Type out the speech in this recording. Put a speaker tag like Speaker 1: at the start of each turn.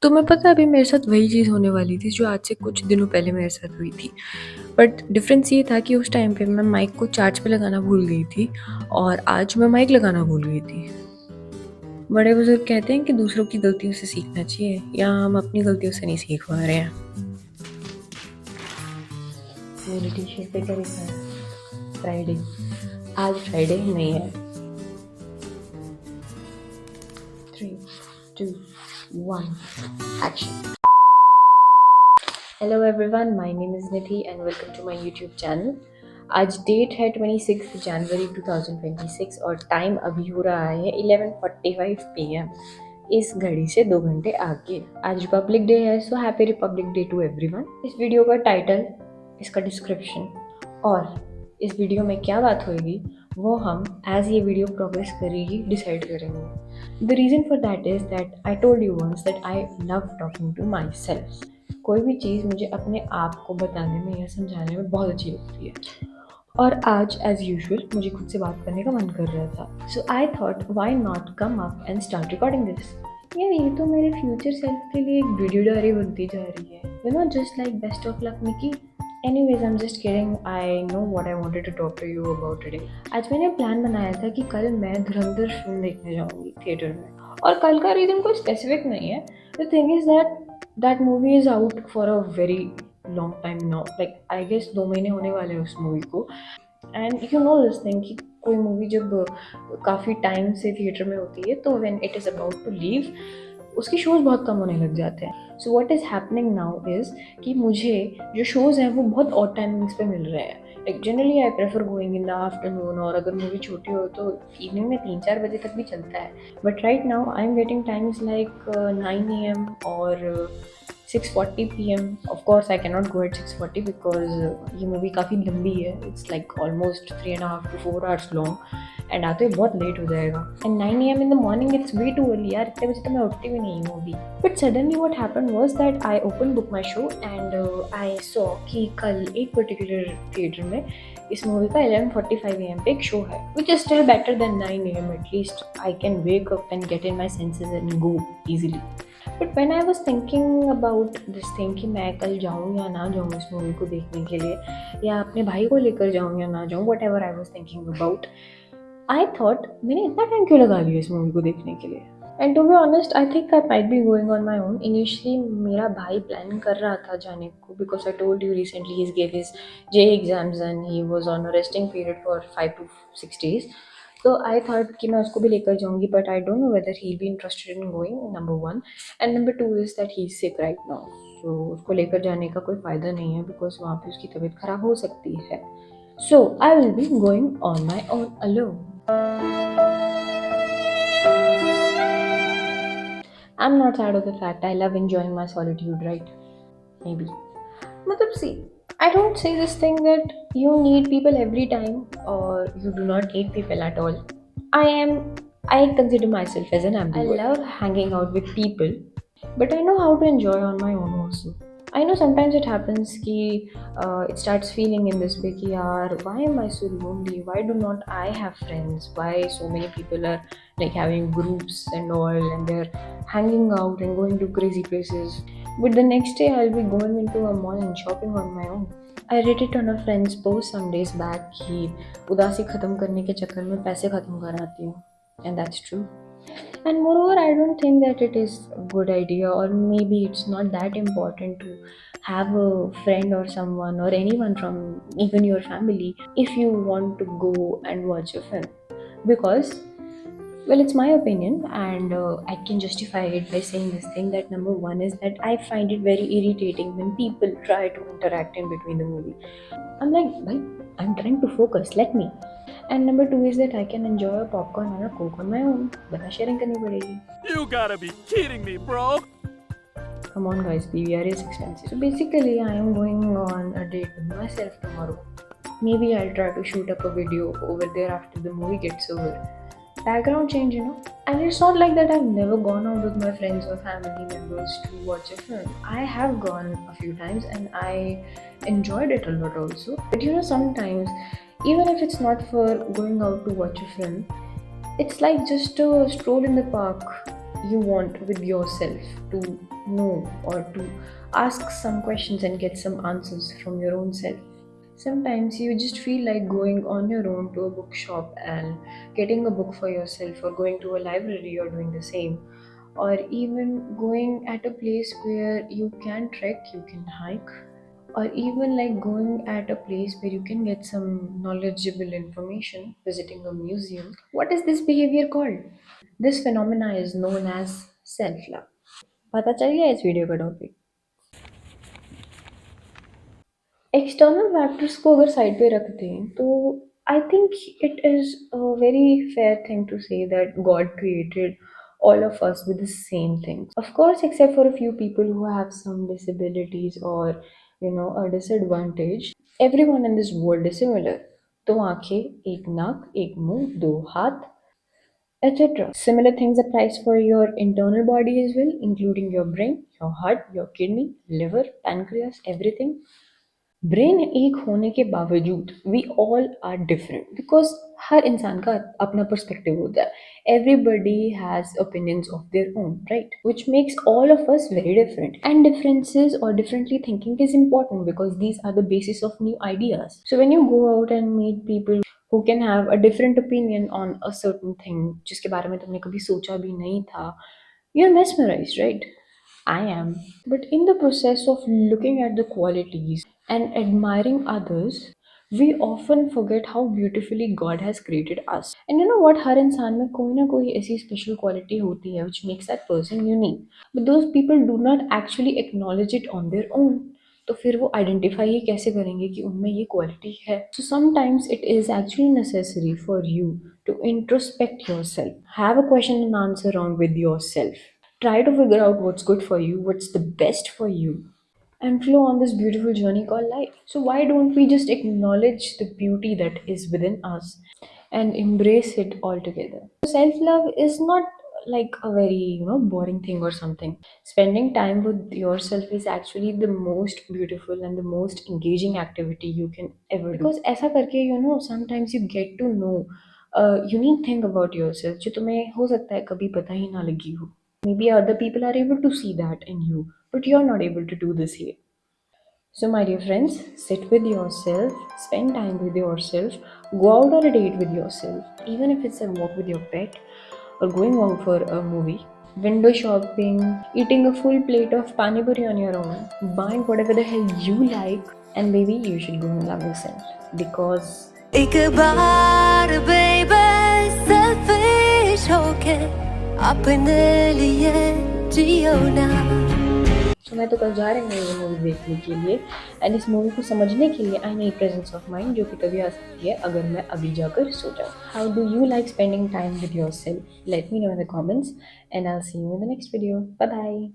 Speaker 1: तुम्हें पता है अभी मेरे साथ वही चीज़ होने वाली थी जो आज से कुछ दिनों पहले मेरे साथ हुई थी। बट डिफ़रेंस ये था कि उस टाइम पे मैं माइक को चार्ज पे लगाना भूल गई थी और आज मैं माइक लगाना भूल गई थी। बड़े-बुज़ुर्ग कहते हैं कि दूसरों की गलतियों से सीखना चाहिए या हम अपनी गलतियों से नहीं सीख पा रहे हैं। मेरी टी-शर्ट पे क्या लिखा है? फ्राइडे। आज फ्राइडे नहीं है। 3, 2, 1 action. Hello everyone, my name is Nidhi and welcome to my YouTube channel. आज डेट है 26 जनवरी 2026 और टाइम अभी हो रहा है 11:45 PM। इस घड़ी से 2 घंटे आगे। आज रिपब्लिक डे है, so happy Republic Day to everyone. इस वीडियो का टाइटल, इसका डिस्क्रिप्शन और इस वीडियो में क्या बात होगी वो हम एज ये वीडियो प्रोग्रेस करेगी डिसाइड करेंगे। The reason for that is that I told you once that I love talking to myself. कोई भी चीज़ मुझे अपने आप को बताने में या समझाने में बहुत अच्छी लगती है और आज एज यूजुअल मुझे खुद से बात करने का मन कर रहा था। So I thought why not come up and start recording this. यार ये तो मेरे फ्यूचर सेल्फ के लिए एक वीडियो डायरी बनती जा रही है, you know, just like best of luck Mickey. Anyways I am just kidding, I know what I wanted to talk to you about today. आज मैंने प्लान बनाया था कि कल मैं धुरंधर फिल्म देखने जाऊंगी थिएटर में, और कल का रीज़न कोई स्पेसिफिक नहीं है। The thing is that that movie is out for a very long time now, like I guess 2 महीने होने वाले हैं उस मूवी को। And you know this thing कि कोई मूवी जब काफ़ी टाइम से थिएटर में होती है तो when it is about to leave उसके शोज़ बहुत कम होने लग जाते हैं। So what is happening now is कि मुझे जो शोज़ हैं वो बहुत ऑड टाइमिंग्स पे मिल रहे हैं। Like generally I prefer going in the afternoon, और अगर मूवी छोटी हो तो इवनिंग में 3-4 बजे तक भी चलता है। But right now I am getting times like 9 AM और 6:40 PM. Of course, I cannot go at 6:40 because ये मूवी काफ़ी लंबी है। It's like almost 3.5 to 4 hours long and आते हुए बहुत लेट हो जाएगा। And 9 AM in the morning, it's way too early यार, इतने बजे तो मैं उठती भी नहीं हूँ अभी। But suddenly what happened was that I opened book my show and I saw कि कल एक पर्टिकुलर थिएटर में इस मूवी का 11:45 AM पे एक शो है, which is still better than 9 AM. At least I can wake up and get in my senses and go easily. But when I was thinking about this thing कि मैं कल जाऊँ या ना जाऊँ इस मूवी को देखने के लिए, या अपने भाई को लेकर जाऊँ या ना जाऊँ, what ever I was thinking about, I thought मैंने इतना टाइम क्यों लगा लिया इस मूवी को देखने के लिए। And to be honest I think I might be going on my own. Initially मेरा भाई प्लान कर रहा था जाने को because I told you recently ही gave his JEE exams and he was on a resting period for 5 to 6 days. तो I thought कि मैं उसको भी लेकर जाऊंगी, but I don't know whether he be interested in going, number 1। And number 2 is that he is sick right now, so उसको लेकर जाने का कोई फ़ायदा नहीं है बिकॉज वहाँ पे उसकी तबीयत ख़राब हो सकती है। So I will be going on my own alone. I'm not sad of the fact I love enjoying my solitude, right? Maybe. Matlab, see, I don't say this thing that you need people every time or you do not need people at all. I consider myself as an ambivert. I love hanging out with people, but I know how to enjoy on my own also. I know sometimes it happens कि it starts feeling in this way कि यार why am I so lonely? Why do not I have friends? Why so many people are like having groups and all and they're hanging out and going to crazy places. But the next day I'll be going into a mall and shopping on my own. I read it on a friend's post some days back कि उदासी ख़त्म करने के चक्कर में पैसे ख़त्म कर आती हूँ, and that's true. And moreover, I don't think that it is a good idea, or maybe it's not that important to have a friend or someone or anyone from even your family if you want to go and watch a film. Because, well, it's my opinion, and I can justify it by saying this thing that number 1 is that I find it very irritating when people try to interact in between the movie. I'm like, bhai, I'm trying to focus, let me. And number 2 is that I can enjoy a popcorn and a coke on my own. Bata sharing करनी पड़ेगी.
Speaker 2: You gotta be kidding me, bro!
Speaker 1: Come on guys, PVR is expensive. So basically I am going on a date with myself tomorrow. Maybe I'll try to shoot up a video over there after the movie gets over. Background change, you know. And it's not like that I've never gone out with my friends or family members to watch a film. I have gone a few times and I enjoyed it a lot also. But you know, sometimes, even if it's not for going out to watch a film, it's like just a stroll in the park you want with yourself, to know or to ask some questions and get some answers from your own self. Sometimes you just feel like going on your own to a bookshop and getting a book for yourself, or going to a library or doing the same, or even going at a place where you can trek, you can hike, or even like going at a place where you can get some knowledgeable information, visiting a museum. What is this behavior called? This phenomena is known as self love. पता चल गया इस video का topic? External factors को अगर side पे रखते हैं तो I think it is a very fair thing to say that God created all of us with the same things. Of course, except for a few people who have some disabilities or a disadvantage, everyone in this world is similar. दो आंखें, एक नाक, एक मुंह, दो हाथ, etc. Similar things applies for your internal body as well, including your brain, your heart, your kidney, liver, pancreas, everything. Brain एक होने के बावजूद we all are different, because हर इंसान का अपना पर्सपेक्टिव होता है. Everybody has opinions of their own, right, which makes all of us very different. And differences और differently thinking is important because these are the basis of new ideas. So when you go out and meet people who can have a different opinion on a certain thing जिसके बारे में तुमने कभी सोचा भी नहीं था, you're mesmerized, right? I am. But in the process of looking at the qualities and admiring others, we often forget how beautifully God has created us. And you know what? हर इंसान में कोई ना कोई ऐसी special quality होती है which makes that person unique. But those people do not actually acknowledge it on their own. तो फिर वो आइडेंटिफाई ही कैसे करेंगे कि उनमें ये क्वालिटी है? So sometimes it is actually necessary for you to introspect yourself. Have a question and answer round with yourself. Try to figure out what's good for you, what's the best for you, and flow on this beautiful journey called life. So, why don't we just acknowledge the beauty that is within us and embrace it altogether? Self love is not like a very boring thing or something. Spending time with yourself is actually the most beautiful and the most engaging activity you can ever do. Because ऐसा करके sometimes you get to know a unique thing about yourself जो तुम्हें हो सकता है कभी पता ही ना लगी हो. Maybe other people are able to see that in you, but you're not able to do this here. So, my dear friends, sit with yourself, spend time with yourself, go out on a date with yourself, even if it's a walk with your pet or going out for a movie, window shopping, eating a full plate of pani puri on your own, buying whatever the hell you like, and maybe you should go and love yourself because
Speaker 3: एक बार बेबे selfish होके अपने लिए जियो ना.
Speaker 1: तो मैं तो कल जा रही हूँ ये मूवी देखने के लिए, एंड इस मूवी को समझने के लिए I need presence of mind, जो कि तभी आ सकती है अगर मैं अभी जाकर सो जाऊँ. How do you like spending time with yourself? Let me know in the comments and I will see you in the next video. Bye bye.